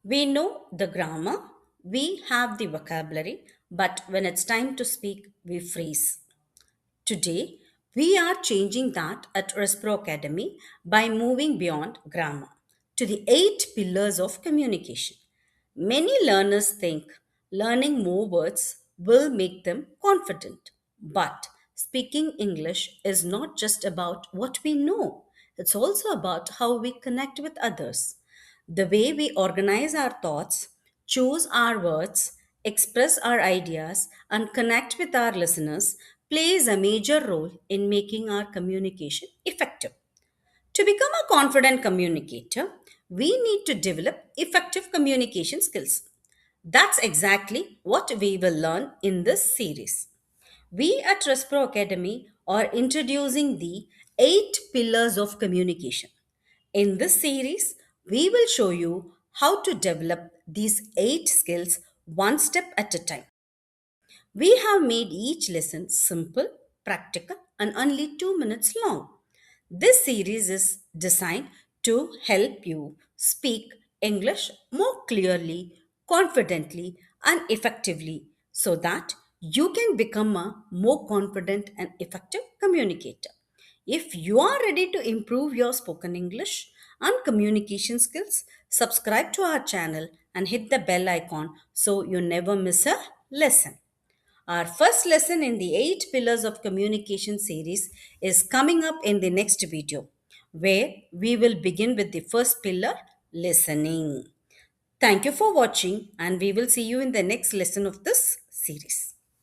We know the grammar, we have the vocabulary, but when it's time to speak, we freeze. Today, we are changing that at Respro Academy by moving beyond grammar to the 8 pillars of communication. Many learners think learning more words will make them confident, but speaking English is not just about what we know, it's also about how we connect with others. The way we organize our thoughts, choose our words, express our ideas, and connect with our listeners plays a major role in making our communication effective. To become a confident communicator, we need to develop effective communication skills. That's exactly what we will learn in this series. We at Respro Academy are introducing the 8 pillars of communication. In this series, we will show you how to develop these 8 skills one step at a time. We have made each lesson simple, practical, and only 2 minutes long. This series is designed to help you speak English more clearly, confidently, and effectively so that you can become a more confident and effective communicator. If you are ready to improve your spoken English and communication skills, subscribe to our channel and hit the bell icon so you never miss a lesson. Our first lesson in the 8 pillars of communication series is coming up in the next video, where we will begin with the first pillar, listening. Thank you for watching, and we will see you in the next lesson of this series.